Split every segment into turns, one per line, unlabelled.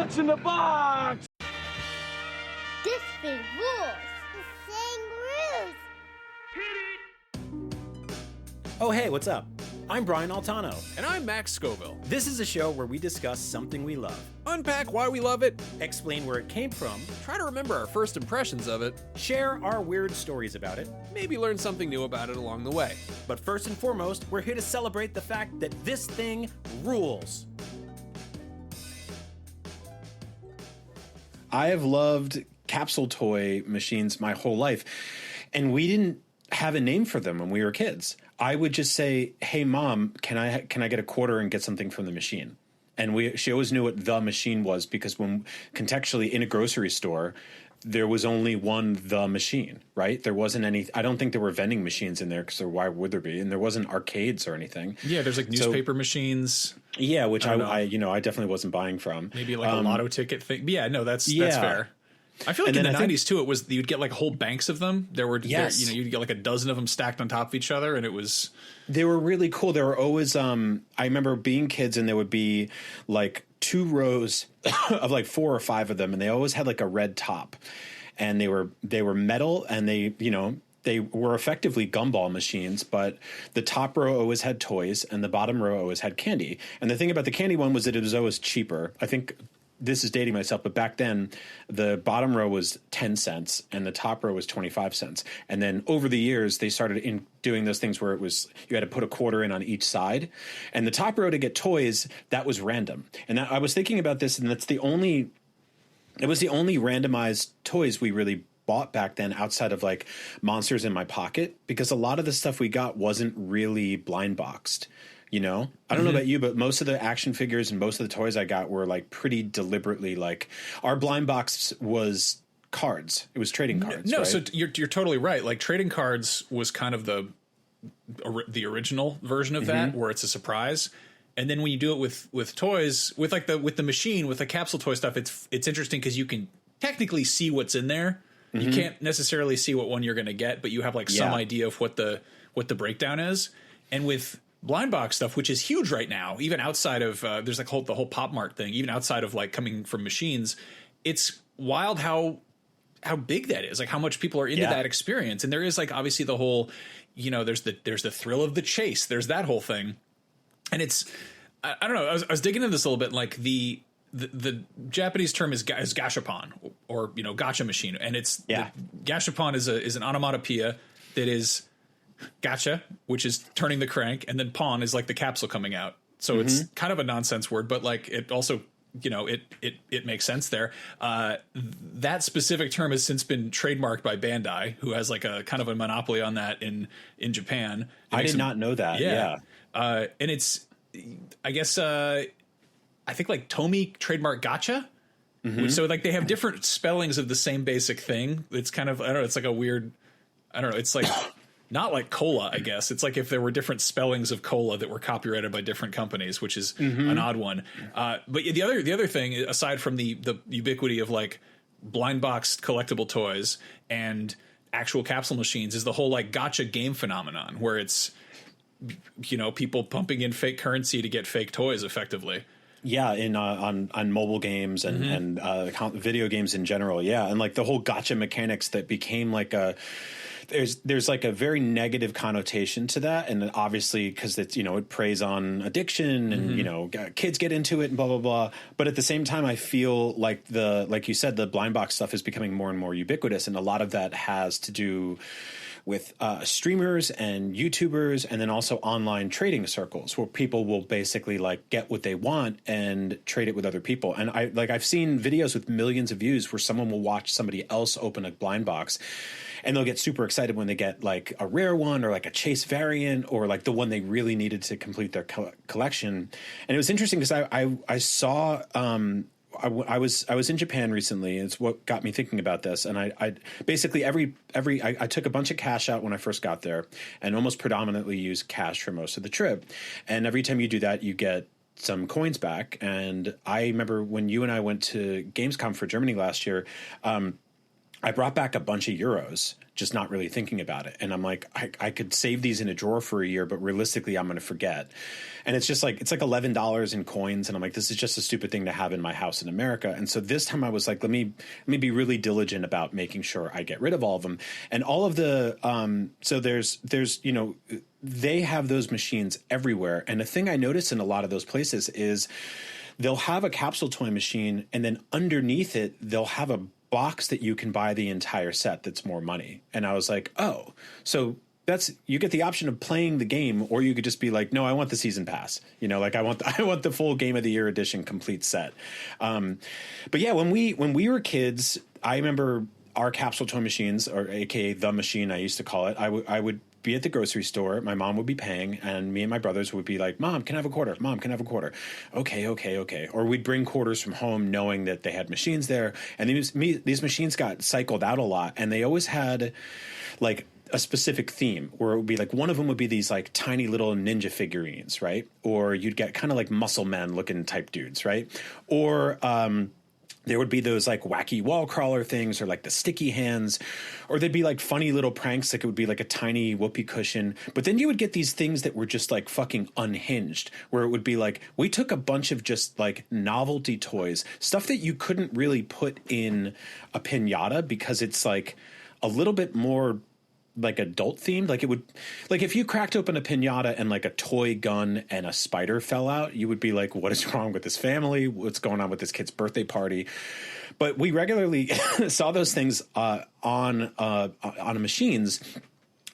What's in the box?
This thing rules. The same rules.
Oh, hey, what's up? I'm Brian Altano.
And I'm Max Scoville.
This is a show where we discuss something we love,
Unpack why we love it,
explain where it came from,
try to remember our first impressions of it,
share our weird stories about it,
maybe learn something new about it along the way.
but first and foremost, we're here to celebrate the fact that this thing rules. I have loved capsule toy machines my whole life, and we didn't have a name for them when we were kids. I would just say, "Hey, Mom, can I get a quarter and get something from the machine?" And she always knew what the machine was, because when contextually in a grocery store, there was only one the machine, right? There wasn't any. I don't think there were vending machines in there, because why would there be? And there wasn't arcades or anything.
Yeah, there's like newspaper machines.
Yeah, which I definitely wasn't buying from.
Maybe like a lotto ticket thing. But yeah, no, that's fair. I feel like in the 90s too, it was, you'd get like whole banks of them. You'd get like a dozen of them stacked on top of each other, and they were really cool. There were always, I remember being kids, and there would be like 2 rows of like 4 or 5 of them, and they always had like a red top, and they were metal, and they were effectively gumball machines, but the top row always had toys and the bottom row always had candy. And the thing about the candy one was that it was always cheaper. I think this is dating myself, but back then the bottom row was 10 cents and the top row was 25 cents. And then over the years, they started doing those things where you had to put a quarter in on each side. And the top row to get toys, that was random. And I was thinking about this, and it was the only randomized toys we really bought back then, outside of like Monsters in My Pocket, because a lot of the stuff we got wasn't really blind boxed. I don't know about you, but most of the action figures and most of the toys I got were like pretty deliberately, like, our blind box was cards. It was trading cards. No,
right?
so you're totally right. Like, trading cards was kind of the original version of that, where it's a surprise. And then when you do it with toys, with the machine, with the capsule toy stuff, it's interesting because you can technically see what's in there. You can't necessarily see what one you're going to get, but you have like some idea of what the breakdown is. And with blind box stuff, which is huge right now, even outside of there's like the whole Pop Mart thing, even outside of like coming from machines, it's wild how big that is, like how much people are into that experience. And there is like obviously the whole, there's the thrill of the chase, there's that whole thing, and it's I don't know. I was digging into this a little bit, like the Japanese term is Gashapon, or gacha machine, and it's Gashapon is an onomatopoeia that is gacha, which is turning the crank, and then pawn is like the capsule coming out. So it's kind of a nonsense word, but like it also it makes sense there. That specific term has since been trademarked by Bandai, who has like a kind of a monopoly on that in Japan.
I did not know that. Yeah.
And it's, I guess, I think like Tomy trademark gacha. So like they have different spellings of the same basic thing. It's kind of, I don't know, it's like a weird, I don't know. It's like not like cola, I guess. It's like if there were different spellings of cola that were copyrighted by different companies, which is an odd one. But the other thing, aside from the ubiquity of like blind boxed collectible toys and actual capsule machines, is the whole like gacha game phenomenon, where it's, people pumping in fake currency to get fake toys effectively.
Yeah, on mobile games and video games in general. Yeah, and like the whole gacha mechanics that became like there's like a very negative connotation to that, and obviously because it's it preys on addiction and kids get into it and blah blah blah. But at the same time, I feel like like you said, the blind box stuff is becoming more and more ubiquitous, and a lot of that has to do with streamers and YouTubers, and then also online trading circles where people will basically like get what they want and trade it with other people. And I've seen videos with millions of views where someone will watch somebody else open a blind box, and they'll get super excited when they get like a rare one or like a chase variant or like the one they really needed to complete their collection. And it was interesting because I saw I was in Japan recently. It's what got me thinking about this. And I basically I took a bunch of cash out when I first got there, and almost predominantly used cash for most of the trip. And every time you do that, you get some coins back. And I remember when you and I went to Gamescom for Germany last year, I brought back a bunch of euros, just not really thinking about it. And I'm like, I could save these in a drawer for a year, but realistically, I'm going to forget. And it's just like, it's like $11 in coins. And I'm like, this is just a stupid thing to have in my house in America. And so this time I was like, let me be really diligent about making sure I get rid of all of them. And all of the, so there's, you know, they have those machines everywhere. And the thing I noticed in a lot of those places is they'll have a capsule toy machine, and then underneath it, they'll have a box that you can buy the entire set that's more money. And I was like, oh, so that's, you get the option of playing the game, or you could just be like, no, I want the season pass. You know, like I want the full Game of the Year edition complete set. But yeah, when we were kids, I remember our capsule toy machines, or AKA the machine I used to call it, I would be at the grocery store. My mom would be paying, and me and my brothers would be like, Mom, can I have a quarter? Mom, can I have a quarter? Okay. Or we'd bring quarters from home knowing that they had machines there. And these machines got cycled out a lot, and they always had like a specific theme, where it would be like, one of them would be these like tiny little ninja figurines, right? Or you'd get kind of like muscle men looking type dudes, right? Or there would be those like wacky wall crawler things, or like the sticky hands, or they'd be like funny little pranks. Like it would be like a tiny whoopee cushion. But then you would get these things that were just like fucking unhinged, where it would be like, we took a bunch of just like novelty toys, stuff that you couldn't really put in a piñata because it's like a little bit more like adult themed. Like it would, like if you cracked open a piñata and like a toy gun and a spider fell out, you would be like, what is wrong with this family? What's going on with this kid's birthday party? But we regularly saw those things on machines.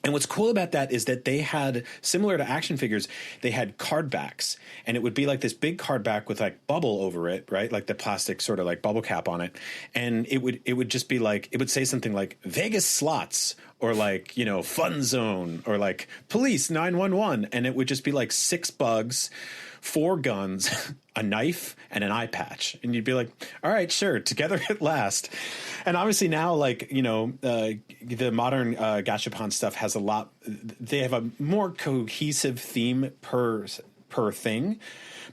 And what's cool about that is that they had, similar to action figures, they had card backs, and it would be like this big card back with like bubble over it, right? Like the plastic sort of like bubble cap on it. And it would just be like, it would say something like Vegas slots, or like, you know, fun zone, or like police 911. And it would just be like 6 bugs, 4 guns, a knife, and an eye patch. And you'd be like, all right, sure, together at last. And obviously now, like, you know, the modern Gashapon stuff has a lot, they have a more cohesive theme per thing,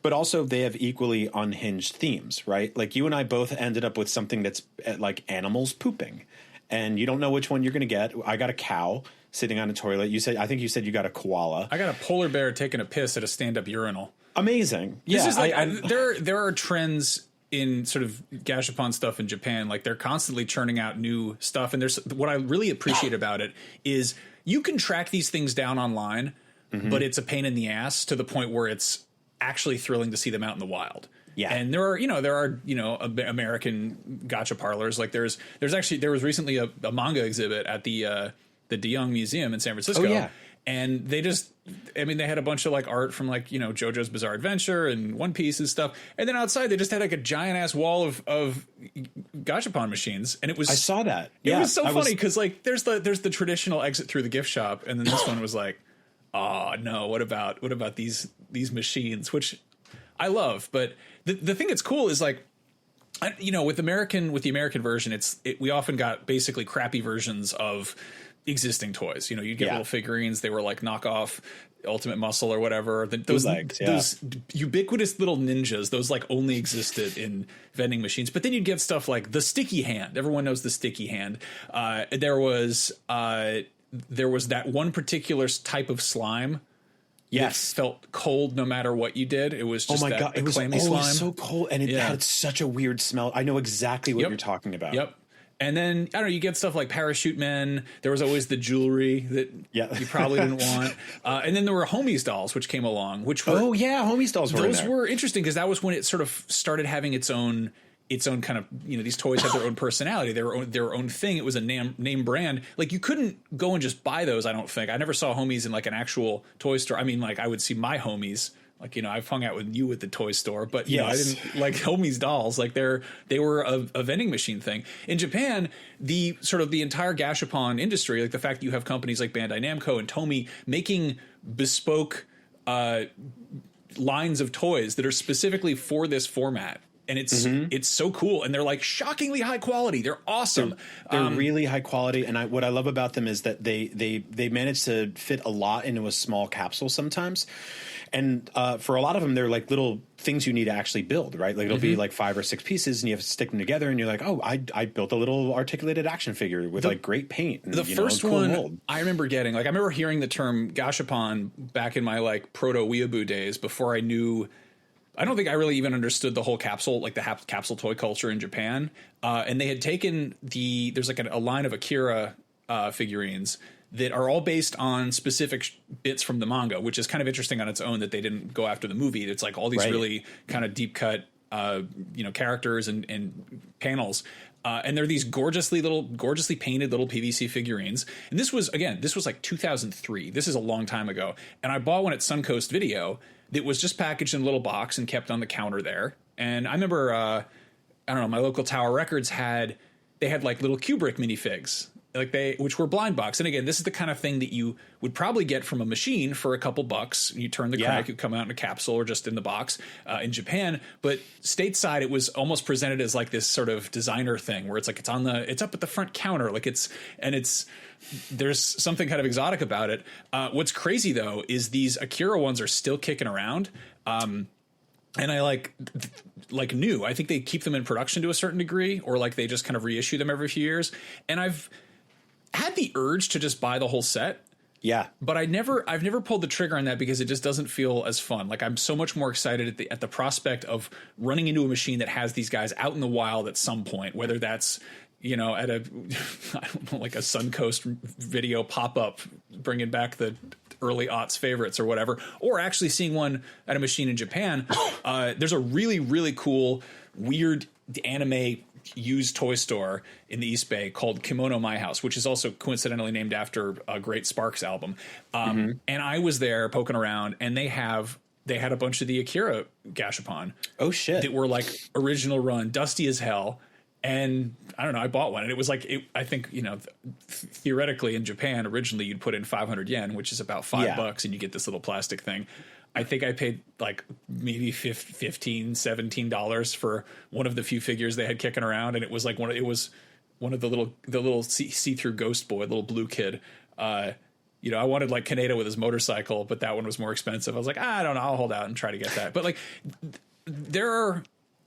but also they have equally unhinged themes, right? Like you and I both ended up with something that's like animals pooping, and you don't know which one you're going to get. I got a cow sitting on a toilet. I think you said you got a koala.
I got a polar bear taking a piss at a stand-up urinal.
Amazing. Yeah,
this is like, there are trends in sort of Gashapon stuff in Japan. Like they're constantly churning out new stuff. And there's, what I really appreciate about it is you can track these things down online, but it's a pain in the ass to the point where it's actually thrilling to see them out in the wild. Yeah. And there are American gacha parlors. Like there was recently a manga exhibit at the De Young Museum in San Francisco. Oh, yeah. And they had a bunch of like art from like, you know, JoJo's Bizarre Adventure and One Piece and stuff. And then outside they just had like a giant ass wall of Gashapon machines. And I
saw that.
It was so funny because like there's the traditional exit through the gift shop. And then this one was like, oh no, what about these machines, which I love. But the thing that's cool is like, you know, with the American version, we often got basically crappy versions of existing toys. You know, you'd get little figurines. They were like knockoff Ultimate Muscle or whatever. Those ubiquitous little ninjas, those like only existed in vending machines. But then you'd get stuff like the sticky hand. Everyone knows the sticky hand. There was that one particular type of slime. Yes, felt cold no matter what you did. It was just it was clammy slime. It was so cold, and it had such a weird smell. I know exactly what you're talking about. Yep. And then, I don't know, you get stuff like Parachute Men. There was always the jewelry that you probably didn't want. And then there were Homies dolls, which came along, which were... Oh, yeah, Homies dolls were in there. Those were interesting because that was when it sort of started having its own kind of, you know, these toys had their own personality, their own thing. It was a name brand. Like, you couldn't go and just buy those, I don't think. I never saw Homies in, like, an actual toy store. I mean, like, I would see my Homies. Like, you know, I've hung out with you at the toy store, but you know, I didn't like Homies dolls. Like they were a vending machine thing. In Japan, the entire Gashapon industry, like the fact that you have companies like Bandai Namco and Tomy making bespoke lines of toys that are specifically for this format and it's so cool, and they're like shockingly high quality. They're awesome.
They're really high quality, and what I love about them is that they manage to fit a lot into a small capsule sometimes. And for a lot of them, they're like little things you need to actually build, right? Like it'll be like 5 or 6 pieces, and you have to stick them together. And you're like, oh, I built a little articulated action figure with like great paint. And,
the first
cool
one
mold.
I remember getting, like I remember hearing the term Gashapon back in my like proto weeaboo days before I knew. I don't think I really even understood the whole capsule, like the capsule toy culture in Japan. And they had taken there's like a line of Akira figurines that are all based on specific bits from the manga, which is kind of interesting on its own that they didn't go after the movie. It's like all these really kind of deep cut, characters and panels. And they're these gorgeously painted little PVC figurines. And this was like 2003. This is a long time ago. And I bought one at Suncoast Video that was just packaged in a little box and kept on the counter there. And I remember, I don't know, my local Tower Records had like little Kubrick minifigs, which were blind box. And again, this is the kind of thing that you would probably get from a machine for a couple bucks. You turn the crank, it would come out in a capsule or just in the box in Japan. But stateside, it was almost presented as like this sort of designer thing where it's like it's up at the front counter, like there's something kind of exotic about it. What's crazy though is these Akira ones are still kicking around. And I like new. I think they keep them in production to a certain degree, or like they just kind of reissue them every few years. And I've had the urge to just buy the whole set.
Yeah.
But I've never pulled the trigger on that because it just doesn't feel as fun. Like I'm so much more excited at the prospect of running into a machine that has these guys out in the wild at some point, whether that's, at I don't know, like a Suncoast Video pop-up, bringing back the early aughts favorites or whatever, or actually seeing one at a machine in Japan. There's a really, really cool, weird anime used toy store in the East Bay called Kimono My House, which is also coincidentally named after a great Sparks album. And I was there poking around, and they had a bunch of the Akira Gashapon.
Oh shit.
That were like original run, dusty as hell. And I don't know, I bought one, and it was like, I think, theoretically in Japan, originally you'd put in 500 yen, which is about $5, and you get this little plastic thing. I think I paid like maybe $15, $17 for one of the few figures they had kicking around. And it was like one of the little see-through ghost boy, little blue kid. I wanted like Kaneda with his motorcycle, but that one was more expensive. I was like, I don't know, I'll hold out and try to get that. But like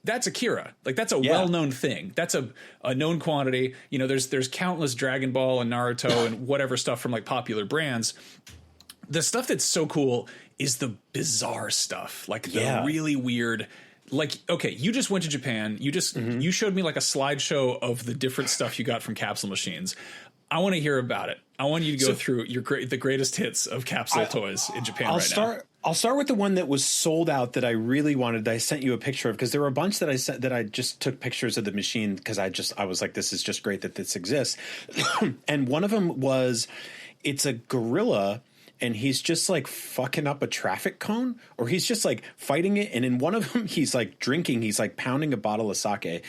that's Akira. Like that's a well-known thing. That's a known quantity. There's countless Dragon Ball and Naruto and whatever stuff from like popular brands. The stuff that's so cool is the bizarre stuff, like the really weird. Like, okay, you just went to Japan. You showed me like a slideshow of the different stuff you got from capsule machines. I want to hear about it. I want you to go through the greatest hits of capsule toys in Japan now.
I'll start with the one that was sold out that I really wanted. I sent you a picture of, because there were a bunch that I just took pictures of the machine because I was like, this is just great that this exists. And one of them it's a gorilla, and he's just like fucking up a traffic cone, or he's just like fighting it. And in one of them, he's like drinking, he's like pounding a bottle of sake.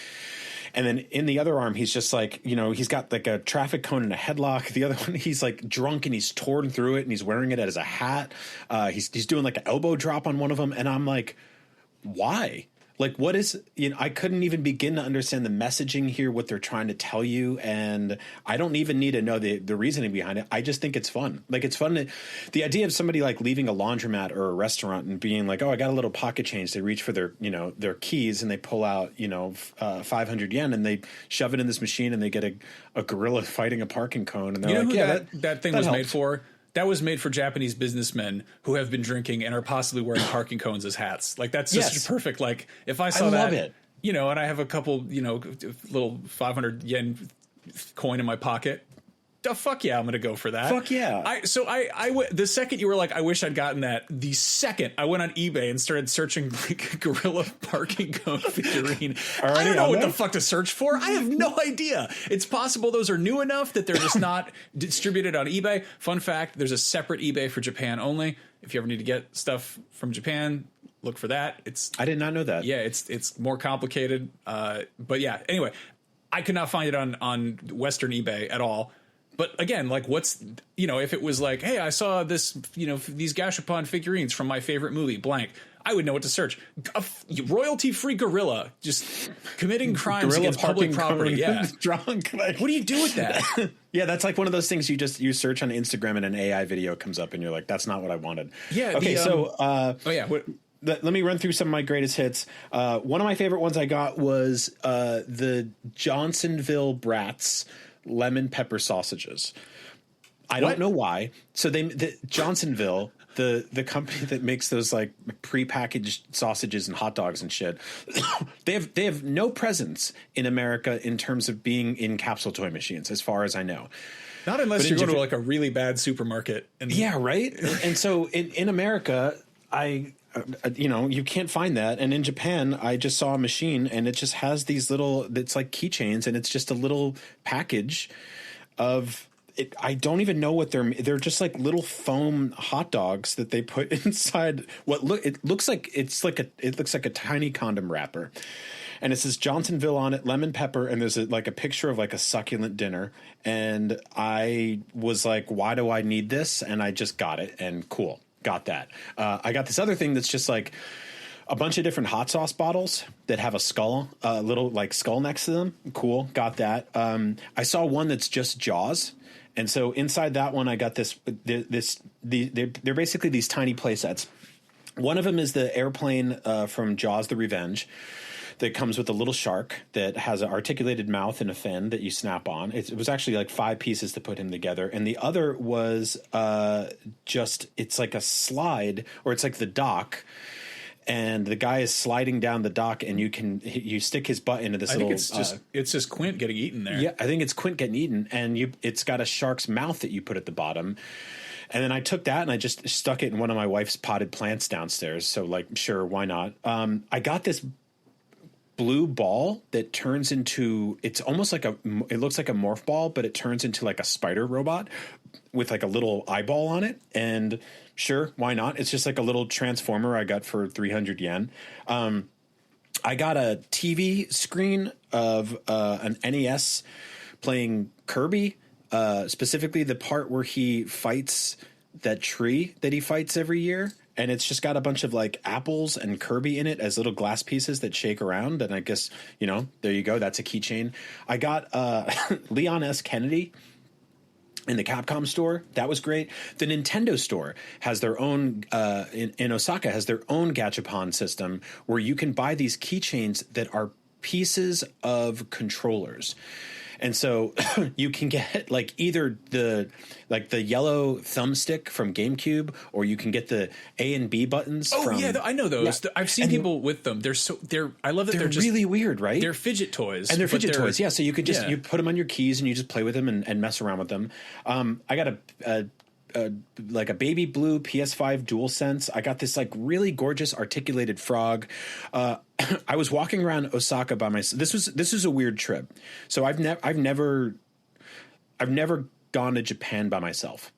And then in the other arm, he's just like, he's got like a traffic cone and a headlock. The other one, he's like drunk and he's torn through it and he's wearing it as a hat. He's doing like an elbow drop on one of them. And I'm like, why? Like, what is, I couldn't even begin to understand the messaging here, what they're trying to tell you. And I don't even need to know the reasoning behind it. I just think it's fun. Like, it's fun. The idea of somebody like leaving a laundromat or a restaurant and being like, oh, I got a little pocket change. They reach for their keys and they pull out, 500 yen and they shove it in this machine and they get a gorilla fighting a parking cone. And they're like,
that thing was made for? That was made for Japanese businesmen who have been drinking and are possibly wearing parking cones as hats. Like, that's just perfect. Like, if I saw that, and I have a couple, little 500 yen coin in my pocket, fuck yeah, I'm going to go for that.
Fuck yeah.
The second you were like, I wish I'd gotten that, the second I went on eBay and started searching like gorilla parking cone figurine. I don't know what the fuck to search for. I have no idea. It's possible those are new enough that they're just not distributed on eBay. Fun fact, there's a separate eBay for Japan only. If you ever need to get stuff from Japan, look for that. I
did not know that.
Yeah, it's more complicated. But yeah, anyway, I could not find it on Western eBay at all. But again, like what's, you know, if it was like, hey, I saw this, you know, these Gashapon figurines from my favorite movie, blank, I would know what to search. Royalty-free gorilla just committing crimes
Gorilla
against public property. Yeah.
Drunk. Like,
What do you do with that?
yeah, that's like one of those things you search on Instagram and an AI video comes up and you're like, that's not what I wanted.
Yeah.
Okay, let me run through some of my greatest hits. One of my favorite ones I got was the Johnsonville Brats lemon pepper sausages. I don't know why. So Johnsonville, the company that makes those like prepackaged sausages and hot dogs and shit, they have no presence in America in terms of being in capsule toy machines, as far as I know.
Not unless you're going to like a really bad supermarket.
Yeah, right. And so in America, you can't find that. And in Japan, I just saw a machine and it just has these it's like keychains and it's just a little package of it. I don't even know what they're just like little foam hot dogs that they put inside it looks like a tiny condom wrapper. And it says Johnsonville on it, lemon pepper, and there's a picture of like a succulent dinner. And I was like, why do I need this? And I just got it, and cool. Got that. I got this other thing that's just like a bunch of different hot sauce bottles that have a skull, little like skull next to them. Cool. Got that. I saw one that's just Jaws. And so inside that one, I got they're basically these tiny play sets. One of them is the airplane from Jaws: The Revenge that comes with a little shark that has an articulated mouth and a fin that you snap on. It was actually like 5 pieces to put him together. And the other was it's like a slide, or it's like the dock. And the guy is sliding down the dock, and you stick his butt into this little.
I think it's just Quint getting eaten there.
Yeah, I think it's Quint getting eaten, and it's got a shark's mouth that you put at the bottom. And then I took that and I just stuck it in one of my wife's potted plants downstairs. So like, sure, why not? I got this blue ball that turns into, it looks like a morph ball, but it turns into like a spider robot with like a little eyeball on it. And sure, why not? It's just like a little transformer I got for 300 yen. I got a TV screen of an NES playing Kirby, specifically the part where he fights that tree that he fights every year. And it's just got a bunch of like apples and Kirby in it as little glass pieces that shake around. And I guess, there you go. That's a keychain. I got Leon S. Kennedy in the Capcom store. That was great. The Nintendo store has their own, in Osaka, has their own Gashapon system where you can buy these keychains that are pieces of controllers. And so you can get like either the yellow thumbstick from GameCube, or you can get the A and B buttons.
I know those. Yeah. I've seen people with them. I love that they're just
really weird, right?
They're fidget toys.
And they're fidget toys. Yeah. So you could just, you put them on your keys and you just play with them and mess around with them. I got like a baby blue PS5 DualSense. I got this like really gorgeous articulated frog. I was walking around Osaka by myself. This was a weird trip. So I've never gone to Japan by myself.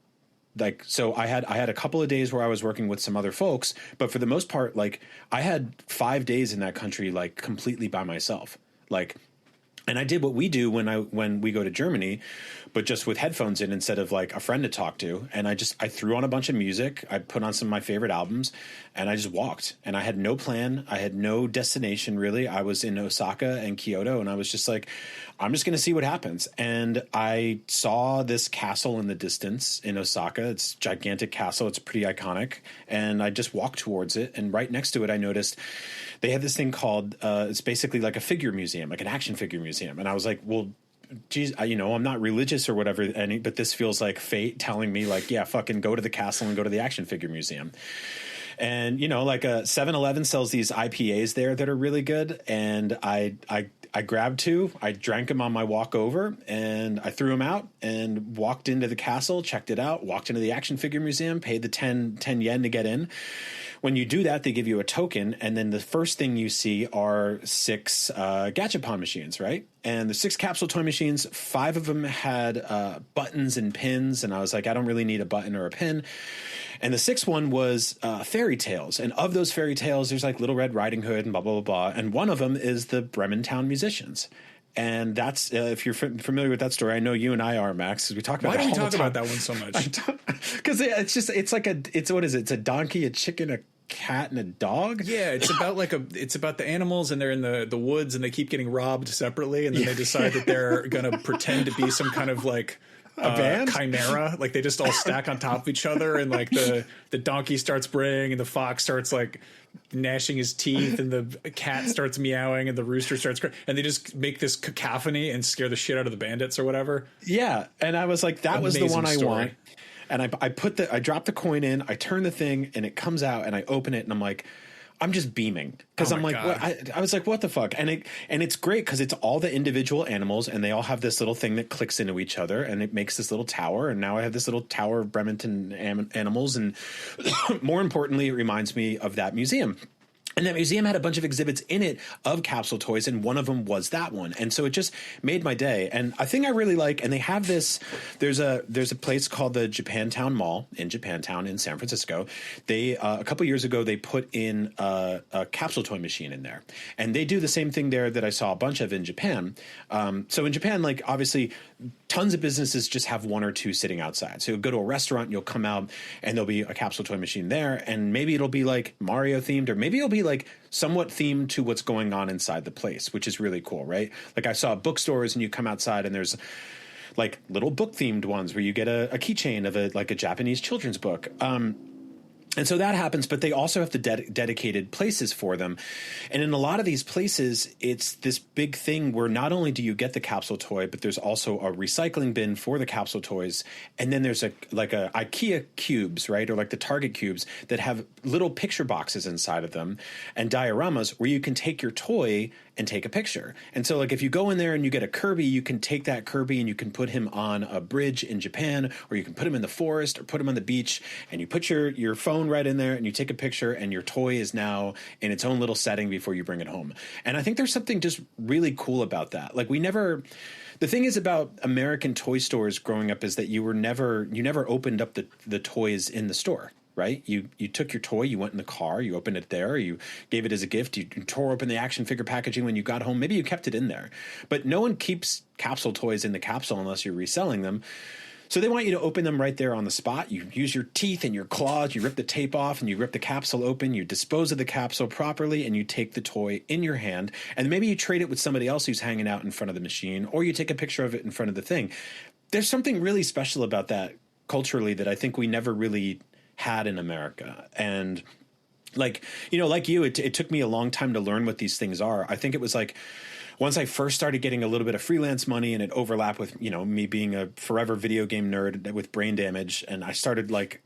Like, so I had a couple of days where I was working with some other folks, but for the most part, like I had 5 days in that country, like completely by myself. Like, and I did what we do when we go to Germany, but just with headphones in instead of like a friend to talk to. And I threw on a bunch of music. I put on some of my favorite albums and I just walked, and I had no plan. I had no destination really. I was in Osaka and Kyoto, and I was just like, I'm just going to see what happens. And I saw this castle in the distance in Osaka. It's a gigantic castle. It's pretty iconic. And I just walked towards it. And right next to it, I noticed they had this thing called, it's basically like a figure museum, like an action figure museum. And I was like, well, geez, I'm not religious or whatever, but this feels like fate telling me like, yeah, fucking go to the castle and go to the action figure museum. And, like a 7-Eleven sells these IPAs there that are really good. And I grabbed 2, I drank them on my walk over, and I threw them out and walked into the castle, checked it out, walked into the action figure museum, paid the 10 yen to get in. When you do that, they give you a token, and then the first thing you see are 6 Gashapon machines, right? And the 6 capsule toy machines, 5 of them had buttons and pins, and I was like, I don't really need a button or a pin. And the 6th one was fairy tales, and of those fairy tales, there's like Little Red Riding Hood and blah, blah, blah, blah, and one of them is the Bremen Town Musicians. And that's if you're familiar with that story, I know you and I are, Max, because we talk about.
Why do we talk
about
that one so much?
Because it's what is it? It's a donkey, a chicken, a cat, and a dog.
Yeah, it's about the animals, and they're in the woods, and they keep getting robbed separately, and then they decide that they're gonna pretend to be some kind of like a band? Chimera. Like they just all stack on top of each other, and like the donkey starts braying, and the fox starts like gnashing his teeth, and the cat starts meowing, and the rooster starts crying, and they just make this cacophony and scare the shit out of the bandits or whatever.
Yeah, and I was like, that
Amazing
was the one
story.
I want. And I dropped the coin in, I turn the thing, and it comes out, and I open it, and I'm like, I'm just beaming because I'm like, what? I was like, what the fuck? And it's great because it's all the individual animals, and they all have this little thing that clicks into each other, and it makes this little tower. And now I have this little tower of Bremerton animals, and more importantly, it reminds me of that museum. And that museum had a bunch of exhibits in it of capsule toys, and one of them was that one. And so it just made my day. And a thing I really like, and they have this, there's a place called the Japantown Mall in Japantown in San Francisco. They a couple years ago, they put in a capsule toy machine in there. And they do the same thing there that I saw a bunch of in Japan. So in Japan, like obviously tons of businesses just have one or two sitting outside. So you'll go to a restaurant, you'll come out, and there'll be a capsule toy machine there. And maybe it'll be like Mario themed, or maybe it'll be like somewhat themed to what's going on inside the place, which is really cool, right? Like I saw bookstores, and you come outside, and there's like little book themed ones where you get a keychain of a Japanese children's book. And so that happens, but they also have the dedicated places for them. And in a lot of these places, it's this big thing where not only do you get the capsule toy, but there's also a recycling bin for the capsule toys. And then there's a IKEA cubes, right? Or like the Target cubes that have little picture boxes inside of them and dioramas where you can take your toy and take a picture. And so like if you go in there and you get a Kirby, you can take that Kirby and you can put him on a bridge in Japan, or you can put him in the forest or put him on the beach, and you put your phone right in there and you take a picture, and your toy is now in its own little setting before you bring it home. And I think there's something just really cool about that. Like the thing is about American toy stores growing up is that you never opened up the toys in the store. Right? You took your toy, you went in the car, you opened it there, you gave it as a gift, you tore open the action figure packaging when you got home. Maybe you kept it in there. But no one keeps capsule toys in the capsule unless you're reselling them. So they want you to open them right there on the spot. You use your teeth and your claws, you rip the tape off, and you rip the capsule open, you dispose of the capsule properly, and you take the toy in your hand. And maybe you trade it with somebody else who's hanging out in front of the machine, or you take a picture of it in front of the thing. There's something really special about that culturally that I think we never really had in America. And like you, it took me a long time to learn what these things are. I think it was like once I first started getting a little bit of freelance money, and it overlapped with, me being a forever video game nerd with brain damage. And I started like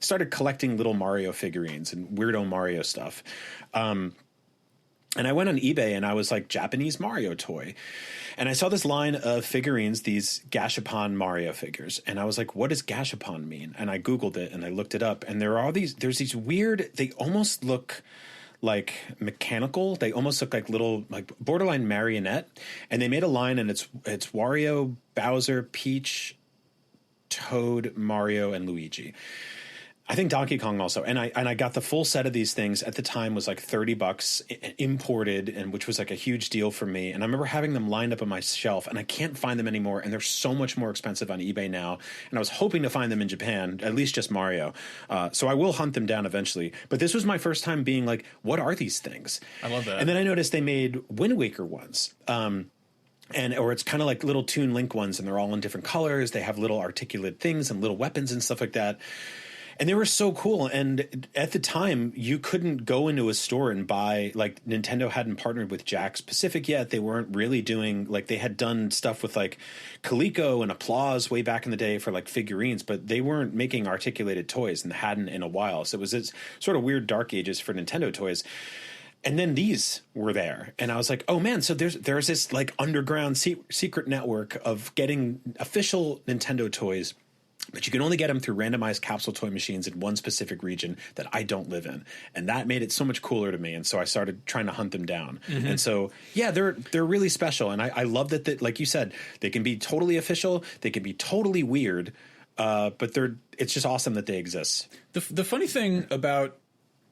started collecting little Mario figurines and weirdo Mario stuff. And I went on eBay and I was like, Japanese Mario toy. And I saw this line of figurines, these Gashapon Mario figures. And I was like, what does Gashapon mean? And I Googled it and I looked it up. And there's these weird, they almost look like mechanical. They almost look like little, like borderline marionette. And they made a line, and it's Wario, Bowser, Peach, Toad, Mario, and Luigi. I think Donkey Kong also. And I got the full set of these things. At the time was like $30 imported, and which was like a huge deal for me. And I remember having them lined up on my shelf, and I can't find them anymore. And they're so much more expensive on eBay now. And I was hoping to find them in Japan, at least just Mario. So I will hunt them down eventually. But this was my first time being like, what are these things?
I love that.
And then I noticed they made Wind Waker ones. Or it's kind of like little Toon Link ones, and they're all in different colors. They have little articulate things and little weapons and stuff like that. And they were so cool. And at the time, you couldn't go into a store and buy, like, Nintendo hadn't partnered with Jakks Pacific yet. They weren't really doing, like, they had done stuff with, like, Coleco and Applause way back in the day for, like, figurines, but they weren't making articulated toys, and hadn't in a while. So it was this sort of weird dark ages for Nintendo toys. And then these were there. And I was like, oh, man, so there's this, like, underground secret network of getting official Nintendo toys. But you can only get them through randomized capsule toy machines in one specific region that I don't live in. And that made it so much cooler to me. And so I started trying to hunt them down. Mm-hmm. And so, yeah, they're really special. And I love that, like you said, they can be totally official. They can be totally weird. But it's just awesome that they exist.
The funny thing about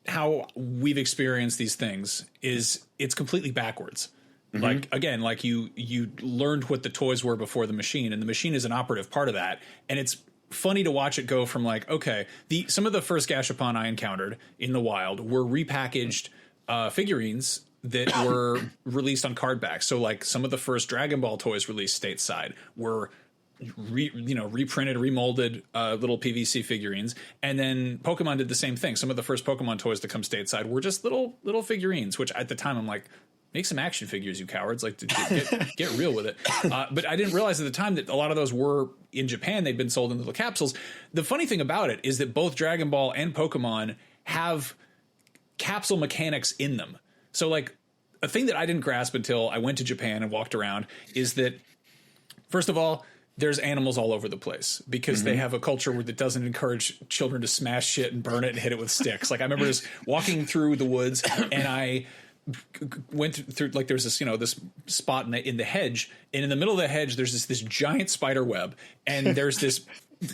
how we've experienced these things is it's completely backwards. Like, again, like you learned what the toys were before the machine, and the machine is an operative part of that. And it's funny to watch it go from like, okay, some of the first Gashapon I encountered in the wild were repackaged figurines that were released on card backs. So like some of the first Dragon Ball toys released stateside were reprinted, remolded little PVC figurines. And then Pokemon did the same thing. Some of the first Pokemon toys to come stateside were just little figurines, which at the time I'm like, make some action figures, you cowards! Like, get real with it. But I didn't realize at the time that a lot of those were in Japan. They'd been sold in little capsules. The funny thing about it is that both Dragon Ball and Pokemon have capsule mechanics in them. So, like, a thing that I didn't grasp until I went to Japan and walked around is that, first of all, there's animals all over the place because they have a culture that doesn't encourage children to smash shit and burn it and hit it with sticks. Like, I remember just walking through the woods, and I went through, like, there's this, this spot in the hedge, and in the middle of the hedge there's this giant spider web, and there's this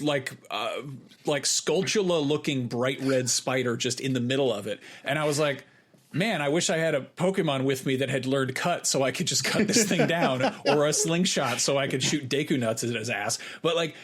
like Skulltula looking bright red spider just in the middle of it. And I was like, man, I wish I had a Pokemon with me that had learned cut so I could just cut this thing down, or a slingshot so I could shoot Deku Nuts at his ass. But like,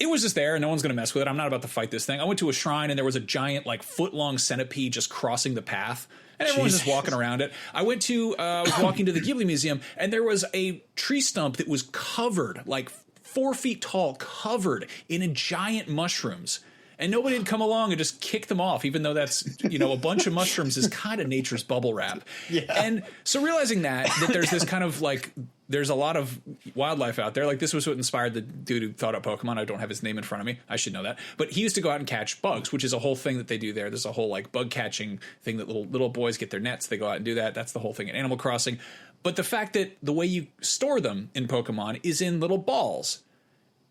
it was just there and no one's going to mess with it. I'm not about to fight this thing. I went to a shrine and there was a giant, like, foot-long centipede just crossing the path. And everyone was just walking around it. I was walking to the Ghibli Museum, and there was a tree stump that was covered, like 4 feet tall, covered in giant mushrooms. And nobody had come along and just kicked them off, even though that's, a bunch of mushrooms is kind of nature's bubble wrap. Yeah. And so realizing that there's this kind of like, there's a lot of wildlife out there. Like, this was what inspired the dude who thought up Pokemon. I don't have his name in front of me. I should know that. But he used to go out and catch bugs, which is a whole thing that they do there. There's a whole like bug catching thing that little boys get their nets. They go out and do that. That's the whole thing in Animal Crossing. But the fact that the way you store them in Pokemon is in little balls.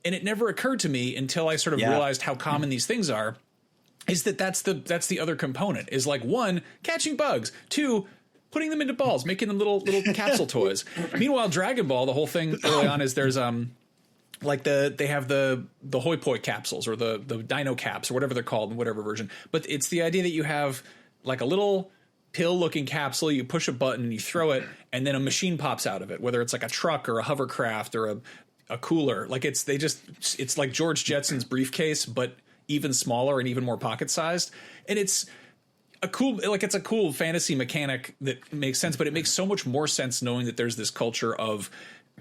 And it never occurred to me until I sort of realized how common these things are, is that's the other component, is like, one, catching bugs, two, putting them into balls, making them little capsule toys. Meanwhile, Dragon Ball, the whole thing early on is there's like they have the Hoi Poi capsules, or the Dino caps, or whatever they're called in whatever version. But it's the idea that you have like a little pill looking capsule, you push a button and you throw it, and then a machine pops out of it, whether it's like a truck or a hovercraft or a cooler. Like, it's like George Jetson's briefcase, but even smaller and even more pocket sized. And it's a cool fantasy mechanic that makes sense, but it makes so much more sense knowing that there's this culture of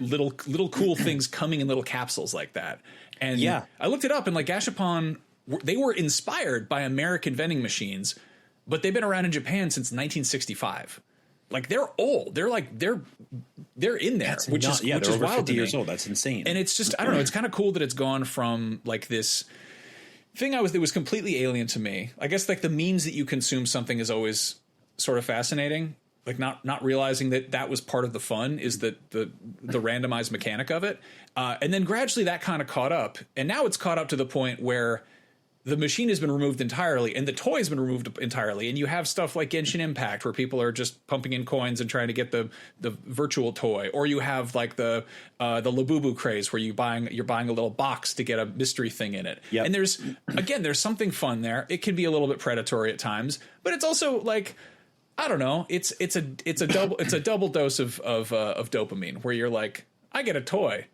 little cool things coming in little capsules like that. And I looked it up, and like, Gashapon, they were inspired by American vending machines, but they've been around in Japan since 1965. Like, they're old. They're like, they're in there, which is
over
wild
50
to
years
me.
old. That's insane.
And it's just, I don't know. It's kind of cool that it's gone from like this thing that was completely alien to me. I guess like the means that you consume something is always sort of fascinating. Like, not realizing that was part of the fun, is that the randomized mechanic of it. And then gradually that kind of caught up, and now it's caught up to the point where the machine has been removed entirely and the toy has been removed entirely. And you have stuff like Genshin Impact, where people are just pumping in coins and trying to get the virtual toy. Or you have like the Labubu craze, where you're buying a little box to get a mystery thing in it. Yep. And there's something fun there. It can be a little bit predatory at times, but it's also like, I don't know. It's a double dose of dopamine, where you're like, I get a toy,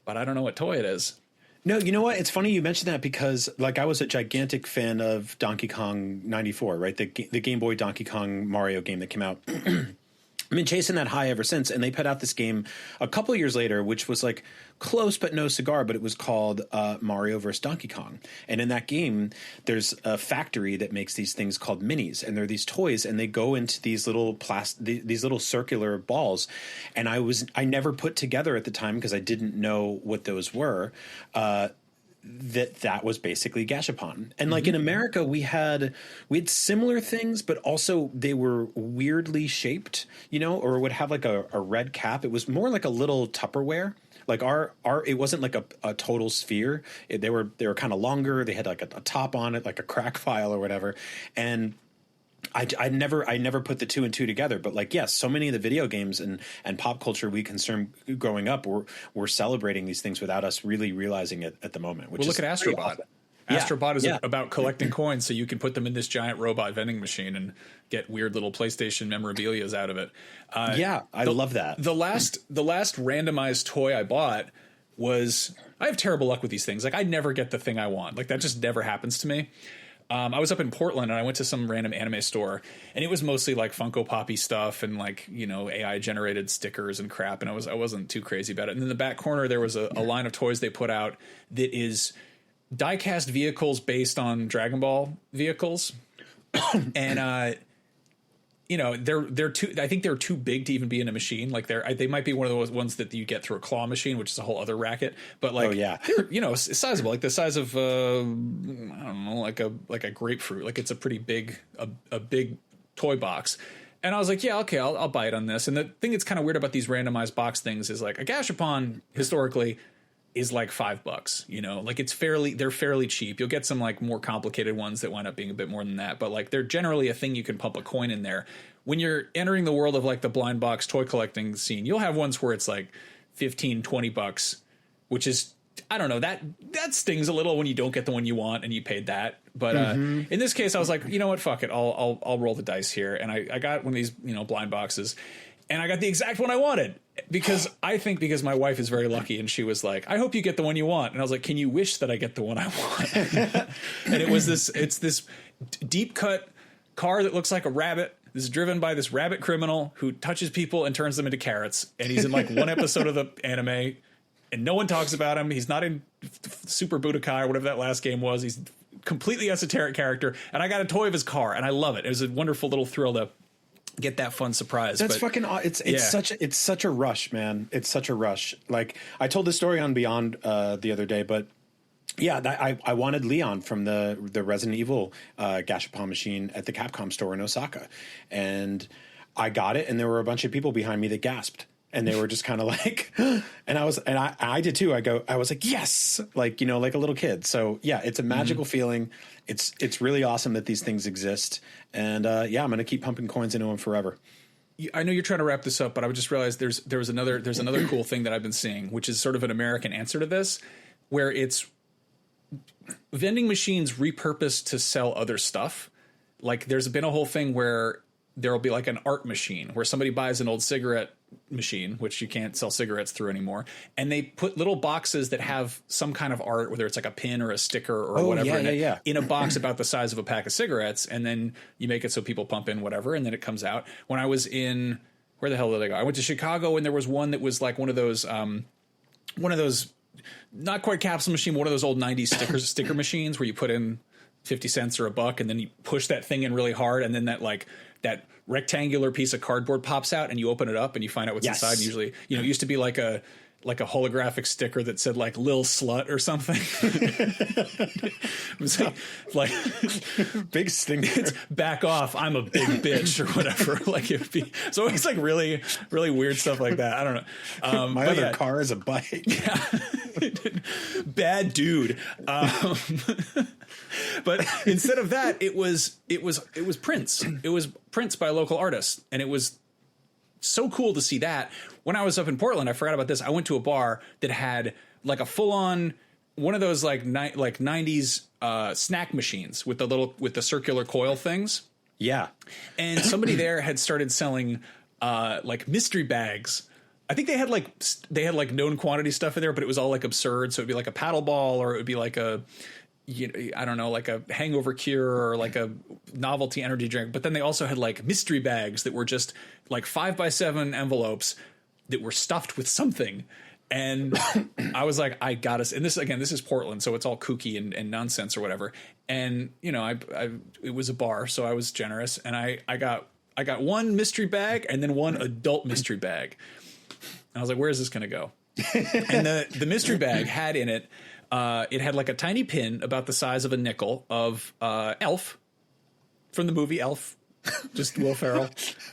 but I don't know what toy it is.
No, you know what? It's funny you mentioned that, because like, I was a gigantic fan of Donkey Kong 94, right? The Game Boy Donkey Kong Mario game that came out. I've been chasing that high ever since, and they put out this game a couple of years later, which was like close but no cigar, but it was called Mario vs. Donkey Kong. And in that game, there's a factory that makes these things called minis, and they're these toys, and they go into these little these little circular balls. And I never put together at the time, because I didn't know what those were, that was basically Gashapon. And like, in America, we had similar things, but also they were weirdly shaped, or would have like a red cap. It was more like a little Tupperware. Like our it wasn't like a total sphere. They were kind of longer. They had like a top on it, like a crack file or whatever. And I never put the two and two together, but like, yes, so many of the video games and pop culture we consumed growing up were celebrating these things without us really realizing it at the moment.
Look at Astrobot. Astrobot is about collecting coins so you can put them in this giant robot vending machine and get weird little PlayStation memorabilias out of it.
I love that.
The last randomized toy I bought was, I have terrible luck with these things. Like, I never get the thing I want. Like, that just never happens to me. I was up in Portland and I went to some random anime store, and it was mostly like Funko Poppy stuff and like, you know, AI generated stickers and crap. And I wasn't too crazy about it. And in the back corner, there was a line of toys they put out that is die-cast vehicles based on Dragon Ball vehicles. And, you know, they're too, I think they're too big to even be in a machine. Like they might be one of those ones that you get through a claw machine, which is a whole other racket, but like, they're, you know, sizable, like the size of, I don't know, like a grapefruit. Like it's a pretty big, a big toy box. And I was like, yeah, okay, I'll buy it on this. And the thing that's kind of weird about these randomized box things is like a Gashapon historically is like $5, you know, like they're fairly cheap. You'll get some like more complicated ones that wind up being a bit more than that, but like they're generally a thing you can pump a coin in there. When you're entering the world of like the blind box toy collecting scene, you'll have ones where it's like $15-20, which is, I don't know, that stings a little when you don't get the one you want and you paid that. But in this case, I was like, you know what, fuck it, I'll roll the dice here. And I got one of these, you know, blind boxes, and I got the exact one I wanted, because my wife is very lucky, and she was like, I hope you get the one you want. And I was like, can you wish that I get the one I want? And it's this deep cut car that looks like a rabbit. This is driven by this rabbit criminal who touches people and turns them into carrots. And he's in like one episode of the anime, and no one talks about him. He's not in Super Budokai or whatever that last game was. He's completely esoteric character. And I got a toy of his car, and I love it. It was a wonderful little thrill to get that fun surprise.
That's fucking it's such a rush, man. It's such a rush. Like, I told this story on Beyond the other day, but yeah, I wanted Leon from the Resident Evil Gashapon machine at the Capcom store in Osaka, and I got it, and there were a bunch of people behind me that gasped. And they were just kind of like, and I did too. I was like, yes, like, you know, like a little kid. So yeah, it's a magical feeling. It's really awesome that these things exist. And yeah, I'm going to keep pumping coins into them forever.
I know you're trying to wrap this up, but I just realized there's another cool thing that I've been seeing, which is sort of an American answer to this, where it's vending machines repurposed to sell other stuff. Like, there's been a whole thing where there'll be like an art machine where somebody buys an old cigarette machine, which you can't sell cigarettes through anymore, and they put little boxes that have some kind of art, whether it's like a pin or a sticker or whatever, in a box about the size of a pack of cigarettes, and then you make it so people pump in whatever, and then it comes out. When I was in, where the hell did I go? I went to Chicago, and there was one that was like one of those not quite capsule machine, one of those old 90s sticker machines where you put in 50 cents or $1, and then you push that thing in really hard, and then that rectangular piece of cardboard pops out, and you open it up and you find out what's inside. And usually, you know, it used to be like a holographic sticker that said like "Lil Slut" or something. It was like
big stinker.
It's back off, I'm a big bitch, or whatever. Like, it would be, so it's like really, really weird stuff like that. I don't know.
My other car is a bike.
Yeah. Bad dude. But instead of that, it was prints. It was prints by local artists, and it was so cool to see that. When I was up in Portland, I forgot about this. I went to a bar that had like a full on one of those like 90s snack machines with the circular coil things.
Yeah,
and somebody there had started selling like mystery bags. I think they had like known quantity stuff in there, but it was all like absurd. So it'd be like a paddle ball, or it would be like a, you know, I don't know, like a hangover cure or like a novelty energy drink. But then they also had like mystery bags that were just like 5x7 envelopes that were stuffed with something. And I was like, I got us. And this is Portland, so it's all kooky and nonsense or whatever. And, you know, it was a bar, so I was generous. And I got one mystery bag and then one adult mystery bag. And I was like, where is this going to go? And the mystery bag had in it, it had like a tiny pin about the size of a nickel of Elf from the movie Elf, just Will Ferrell.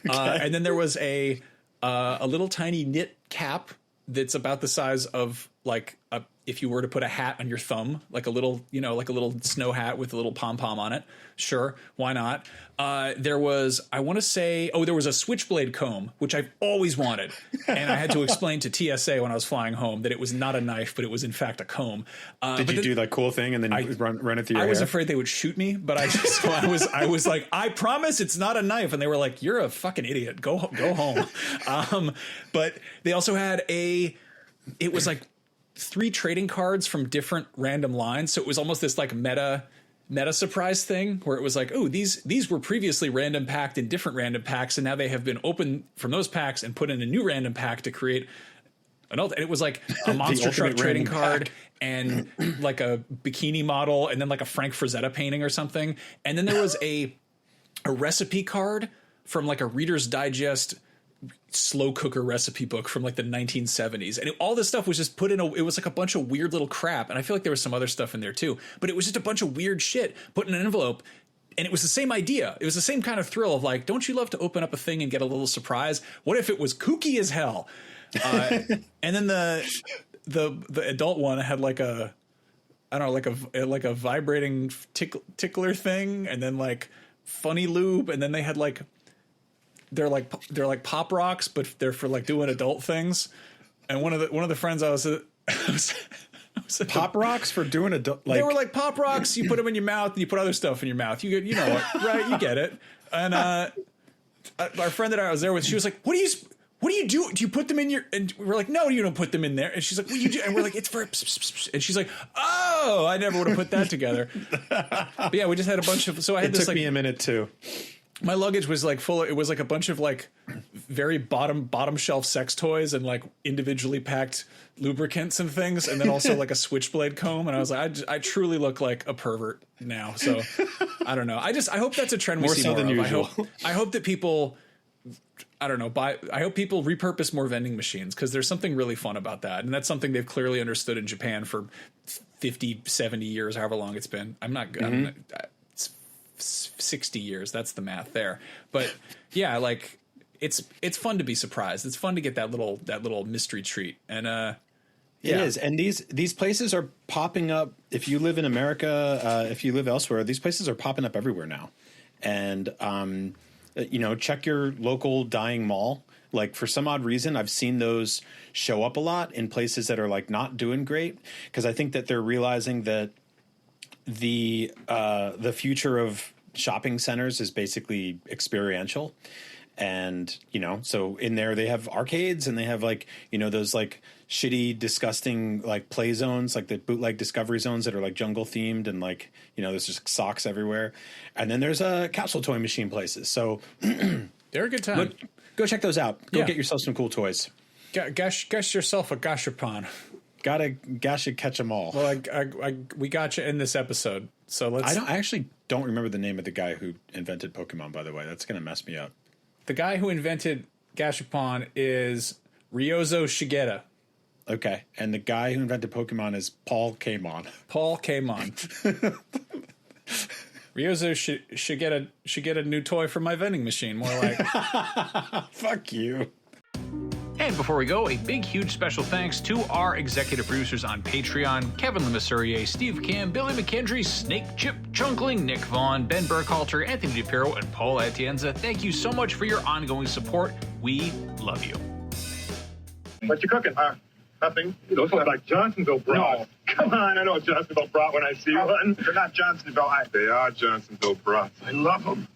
Okay. And then there was a little tiny knit cap that's about the size of like if you were to put a hat on your thumb, like a little, like a little snow hat with a little pom-pom on it. Sure, why not? There was, I want to say, there was a switchblade comb, which I've always wanted. And I had to explain to TSA when I was flying home that it was not a knife, but it was in fact a comb.
Did you do that cool thing and then run it through your hair?
I was afraid they would shoot me, but I was like, I promise it's not a knife. And they were like, you're a fucking idiot. Go home. But they also had it was like 3 trading cards from different random lines. So it was almost this like meta surprise thing where it was like, oh, these were previously random packed in different random packs, and now they have been opened from those packs and put in a new random pack to create an and it was like a monster truck trading card and like a bikini model and then like a Frank Frazetta painting or something. And then there was a recipe card from like a Reader's Digest slow cooker recipe book from like the 1970s. And all this stuff was just put in it was like a bunch of weird little crap. And I feel like there was some other stuff in there too, but it was just a bunch of weird shit put in an envelope. And it was the same idea. It was the same kind of thrill of like, don't you love to open up a thing and get a little surprise? What if it was kooky as hell? And then the adult one had like a, I don't know, like a vibrating tickler thing, and then like funny lube, and then they had like they're like pop rocks, but they're for like doing adult things. And one of the friends I was
pop rocks for doing adult. Like,
they were like pop rocks. You put them in your mouth, and you put other stuff in your mouth. You know what, right? You get it. And our friend that I was there with, she was like, "What do you do? Do you put them in your?" And we're like, "No, you don't put them in there." And she's like, "What do you do?" And we're like, "It's for," and she's like, "Oh, I never would have put that together." But yeah, we just had a bunch of. So I had this.
It took me a minute too.
My luggage was like full of, it was like a bunch of like very bottom shelf sex toys and like individually packed lubricants and things, and then also like a switchblade comb. And I was like, I truly look like a pervert now. So I don't know. I hope that's a trend we see more of. Usual. I hope that people, I don't know, I hope people repurpose more vending machines, because there's something really fun about that. And that's something they've clearly understood in Japan for 50, 70 years, however long it's been. I'm not good. Mm-hmm. 60 years. That's the math there. But yeah, like it's fun to be surprised. It's fun to get that little mystery treat. And yeah.
It is. And these places are popping up. If you live in America, if you live elsewhere, these places are popping up everywhere now. And check your local dying mall. Like, for some odd reason, I've seen those show up a lot in places that are like not doing great, because I think that they're realizing that the future of shopping centers is basically experiential. And, so in there they have arcades, and they have like, those like shitty, disgusting like play zones, like the bootleg Discovery zones that are like jungle themed, and like, there's just socks everywhere. And then there's capsule toy machine places. So
they're a good time.
Go check those out. Go get yourself some cool toys.
Gash yourself a Gashapon.
Gotta catch them all.
Well, we got you in this episode, so let's.
I actually don't remember the name of the guy who invented Pokemon. By the way, that's gonna mess me up.
The guy who invented Gashapon is Ryozo Shigeta.
Okay, and the guy who invented Pokemon is Paul Kamon.
Paul Kamon. Ryozo should get a new toy for my vending machine. More like.
Fuck you.
And before we go, a big, huge special thanks to our executive producers on Patreon: Kevin Lemasurier, Steve Cam, Billy McKendry, Snake Chip Chunkling, Nick Vaughn, Ben Burkhalter, Anthony DePiro, and Paul Atienza. Thank you so much for your ongoing support. We love you.
What you cooking? Nothing. Those look like Johnsonville brats. No. Come on, I know a Johnsonville brat when I see one. They're not Johnsonville. They are Johnsonville brats. I love them.